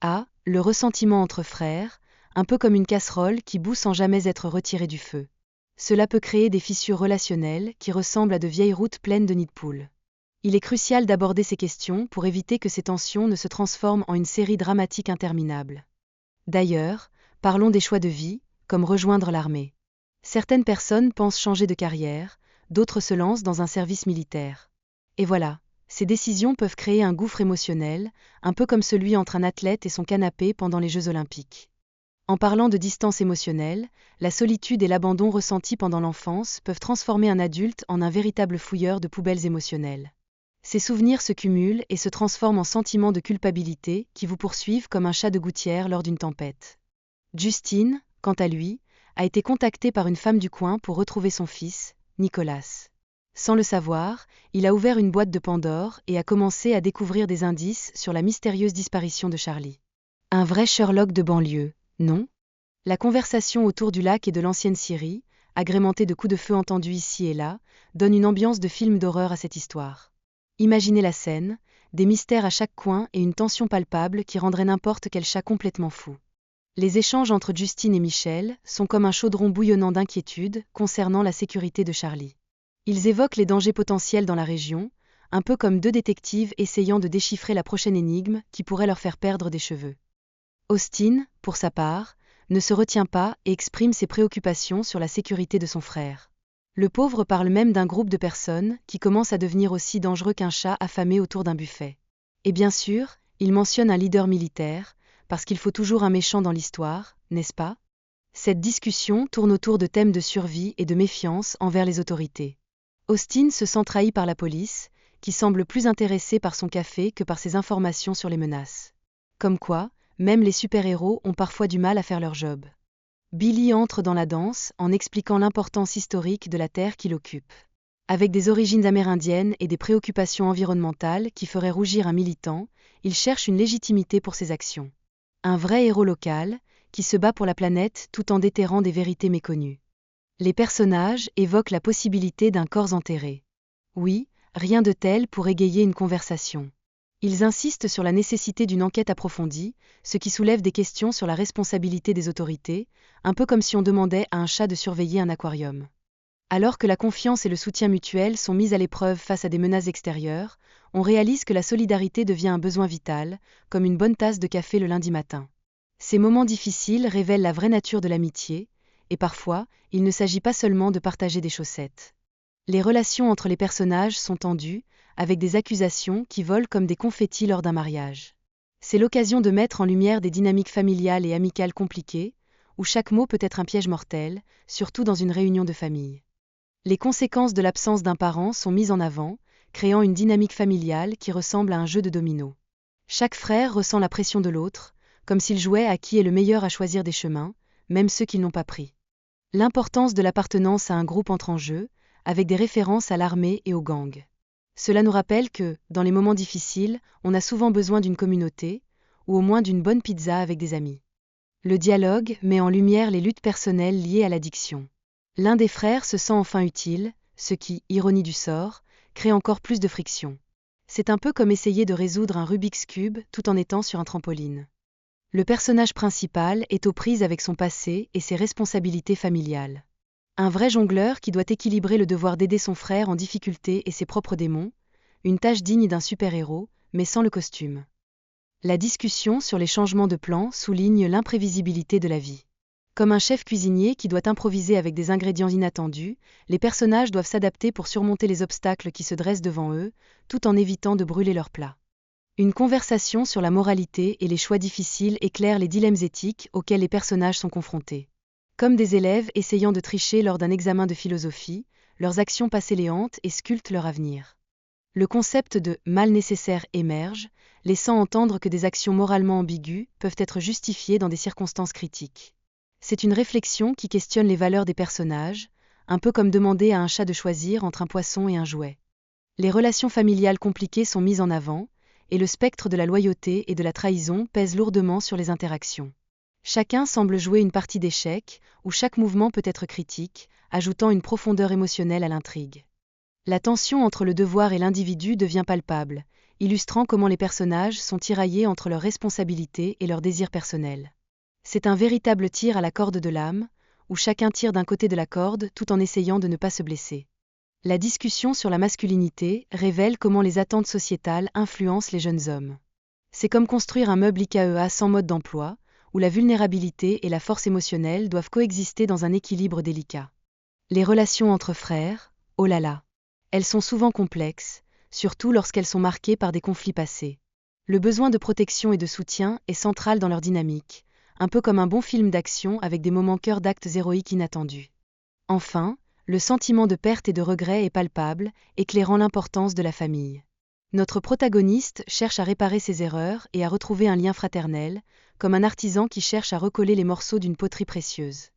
A. Le ressentiment entre frères, un peu comme une casserole qui bout sans jamais être retirée du feu. Cela peut créer des fissures relationnelles qui ressemblent à de vieilles routes pleines de nids de poules. Il est crucial d'aborder ces questions pour éviter que ces tensions ne se transforment en une série dramatique interminable. D'ailleurs, parlons des choix de vie, comme rejoindre l'armée. Certaines personnes pensent changer de carrière, d'autres se lancent dans un service militaire. Et voilà, ces décisions peuvent créer un gouffre émotionnel, un peu comme celui entre un athlète et son canapé pendant les Jeux Olympiques. En parlant de distance émotionnelle, la solitude et l'abandon ressentis pendant l'enfance peuvent transformer un adulte en un véritable fouilleur de poubelles émotionnelles. Ces souvenirs se cumulent et se transforment en sentiments de culpabilité qui vous poursuivent comme un chat de gouttière lors d'une tempête. Justine, quant à lui, a été contactée par une femme du coin pour retrouver son fils, Nicolas. Sans le savoir, il a ouvert une boîte de Pandore et a commencé à découvrir des indices sur la mystérieuse disparition de Charlie. Un vrai Sherlock de banlieue, non? La conversation autour du lac et de l'ancienne Syrie, agrémentée de coups de feu entendus ici et là, donne une ambiance de film d'horreur à cette histoire. Imaginez la scène, des mystères à chaque coin et une tension palpable qui rendrait n'importe quel chat complètement fou. Les échanges entre Justine et Michel sont comme un chaudron bouillonnant d'inquiétude concernant la sécurité de Charlie. Ils évoquent les dangers potentiels dans la région, un peu comme deux détectives essayant de déchiffrer la prochaine énigme qui pourrait leur faire perdre des cheveux. Austin, pour sa part, ne se retient pas et exprime ses préoccupations sur la sécurité de son frère. Le pauvre parle même d'un groupe de personnes qui commence à devenir aussi dangereux qu'un chat affamé autour d'un buffet. Et bien sûr, il mentionne un leader militaire, parce qu'il faut toujours un méchant dans l'histoire, n'est-ce pas? Cette discussion tourne autour de thèmes de survie et de méfiance envers les autorités. Austin se sent trahi par la police, qui semble plus intéressée par son café que par ses informations sur les menaces. Comme quoi, même les super-héros ont parfois du mal à faire leur job. Billy entre dans la danse en expliquant l'importance historique de la terre qu'il occupe. Avec des origines amérindiennes et des préoccupations environnementales qui feraient rougir un militant, il cherche une légitimité pour ses actions. Un vrai héros local, qui se bat pour la planète tout en déterrant des vérités méconnues. Les personnages évoquent la possibilité d'un corps enterré. Oui, rien de tel pour égayer une conversation. Ils insistent sur la nécessité d'une enquête approfondie, ce qui soulève des questions sur la responsabilité des autorités, un peu comme si on demandait à un chat de surveiller un aquarium. Alors que la confiance et le soutien mutuel sont mis à l'épreuve face à des menaces extérieures, on réalise que la solidarité devient un besoin vital, comme une bonne tasse de café le lundi matin. Ces moments difficiles révèlent la vraie nature de l'amitié, et parfois, il ne s'agit pas seulement de partager des chaussettes. Les relations entre les personnages sont tendues, avec des accusations qui volent comme des confettis lors d'un mariage. C'est l'occasion de mettre en lumière des dynamiques familiales et amicales compliquées, où chaque mot peut être un piège mortel, surtout dans une réunion de famille. Les conséquences de l'absence d'un parent sont mises en avant, créant une dynamique familiale qui ressemble à un jeu de dominos. Chaque frère ressent la pression de l'autre, comme s'il jouait à qui est le meilleur à choisir des chemins, même ceux qu'ils n'ont pas pris. L'importance de l'appartenance à un groupe entre en jeu, avec des références à l'armée et aux gangs. Cela nous rappelle que, dans les moments difficiles, on a souvent besoin d'une communauté, ou au moins d'une bonne pizza avec des amis. Le dialogue met en lumière les luttes personnelles liées à l'addiction. L'un des frères se sent enfin utile, ce qui, ironie du sort, crée encore plus de friction. C'est un peu comme essayer de résoudre un Rubik's Cube tout en étant sur un trampoline. Le personnage principal est aux prises avec son passé et ses responsabilités familiales. Un vrai jongleur qui doit équilibrer le devoir d'aider son frère en difficulté et ses propres démons, une tâche digne d'un super-héros, mais sans le costume. La discussion sur les changements de plan souligne l'imprévisibilité de la vie. Comme un chef cuisinier qui doit improviser avec des ingrédients inattendus, les personnages doivent s'adapter pour surmonter les obstacles qui se dressent devant eux, tout en évitant de brûler leurs plats. Une conversation sur la moralité et les choix difficiles éclaire les dilemmes éthiques auxquels les personnages sont confrontés. Comme des élèves essayant de tricher lors d'un examen de philosophie, leurs actions passées les hantent et sculptent leur avenir. Le concept de « mal nécessaire » émerge, laissant entendre que des actions moralement ambiguës peuvent être justifiées dans des circonstances critiques. C'est une réflexion qui questionne les valeurs des personnages, un peu comme demander à un chat de choisir entre un poisson et un jouet. Les relations familiales compliquées sont mises en avant, et le spectre de la loyauté et de la trahison pèse lourdement sur les interactions. Chacun semble jouer une partie d'échecs, où chaque mouvement peut être critique, ajoutant une profondeur émotionnelle à l'intrigue. La tension entre le devoir et l'individu devient palpable, illustrant comment les personnages sont tiraillés entre leurs responsabilités et leurs désirs personnels. C'est un véritable tir à la corde de l'âme, où chacun tire d'un côté de la corde tout en essayant de ne pas se blesser. La discussion sur la masculinité révèle comment les attentes sociétales influencent les jeunes hommes. C'est comme construire un meuble IKEA sans mode d'emploi, où la vulnérabilité et la force émotionnelle doivent coexister dans un équilibre délicat. Les relations entre frères, oh là là. Elles sont souvent complexes, surtout lorsqu'elles sont marquées par des conflits passés. Le besoin de protection et de soutien est central dans leur dynamique, un peu comme un bon film d'action avec des moments cœur d'actes héroïques inattendus. Enfin, le sentiment de perte et de regret est palpable, éclairant l'importance de la famille. Notre protagoniste cherche à réparer ses erreurs et à retrouver un lien fraternel, comme un artisan qui cherche à recoller les morceaux d'une poterie précieuse.